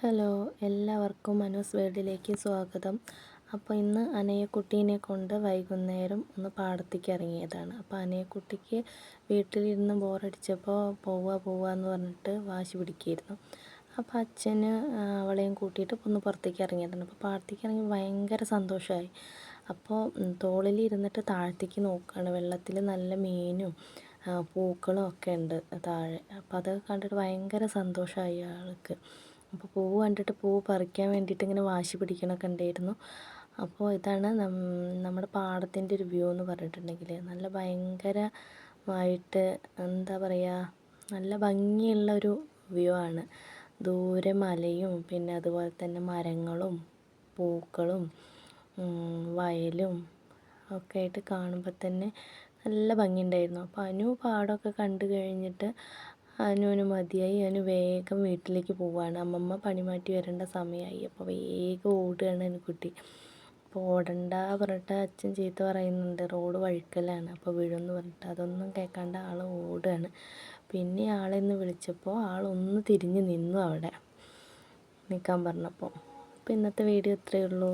Hello, എല്ലാവർക്കും മനൂസ് വേൾഡിലേക്ക് സ്വാഗതം. അപ്പോൾ ഇന്ന് അനയക്കുട്ടീനെ കൊണ്ട് വൈകുന്നേരം ഒന്ന് പാടത്തേക്ക് ഇറങ്ങിയതാണ്. അപ്പോൾ അനയക്കുട്ടിക്ക് വീട്ടിലിരുന്ന് ബോറടിച്ചപ്പോൾ പോവുക എന്ന് പറഞ്ഞിട്ട് വാശി പിടിക്കുകയായിരുന്നു. അപ്പോൾ അച്ഛന് അവളെയും കൂട്ടിയിട്ട് ഒന്ന് പുറത്തേക്ക് ഇറങ്ങിയതാണ്. അപ്പോൾ പാടത്തേക്ക് ഇറങ്ങി ഭയങ്കര സന്തോഷമായി. അപ്പോൾ തോളിൽ ഇരുന്നിട്ട് താഴത്തേക്ക് നോക്കുകയാണ്. വെള്ളത്തിൽ നല്ല മീനും പൂക്കളും ഒക്കെ ഉണ്ട് താഴെ. അപ്പോൾ അതൊക്കെ കണ്ടിട്ട് ഭയങ്കര സന്തോഷമായി ആൾക്ക്. അപ്പോൾ പൂവ് കണ്ടിട്ട് പൂവ് പറിക്കാൻ വേണ്ടിയിട്ട് ഇങ്ങനെ വാശി പിടിക്കണമൊക്കെ ഉണ്ടായിരുന്നു. അപ്പോൾ ഇതാണ് നമ്മുടെ പാടത്തിൻ്റെ ഒരു വ്യൂ എന്ന് പറഞ്ഞിട്ടുണ്ടെങ്കിൽ നല്ല ഭയങ്കരമായിട്ട് എന്താ പറയുക, നല്ല ഭംഗിയുള്ള ഒരു വ്യൂ ആണ്. ദൂരെ മലയും പിന്നെ അതുപോലെ തന്നെ മരങ്ങളും പൂക്കളും വയലും ഒക്കെ ആയിട്ട് കാണുമ്പോൾ തന്നെ നല്ല ഭംഗിയുണ്ടായിരുന്നു. അപ്പോൾ അനു പാടമൊക്കെ കണ്ടു കഴിഞ്ഞിട്ട് അനുവിന് മതിയായി. അനു വേഗം വീട്ടിലേക്ക് പോവുകയാണ്. അമ്മമ്മ പണി മാറ്റി വരേണ്ട സമയമായി. അപ്പോൾ വേഗം ഓടുകയാണ് അനുക്കുട്ടി. അപ്പോൾ ഓടണ്ട പറഞ്ഞിട്ട് അച്ഛൻ ചീത്ത പറയുന്നുണ്ട്, റോഡ് വഴുക്കലാണ് അപ്പോൾ വീഴുമെന്ന് പറഞ്ഞിട്ട്. അതൊന്നും കേൾക്കാണ്ട് ആൾ ഓടുകയാണ്. പിന്നെ ആളെന്ന് വിളിച്ചപ്പോൾ ആളൊന്ന് തിരിഞ്ഞ് നിന്നു അവിടെ നിൽക്കാൻ പറഞ്ഞപ്പോൾ. അപ്പോൾ ഇന്നത്തെ വീഡിയോ ഇത്രയേ ഉള്ളൂ.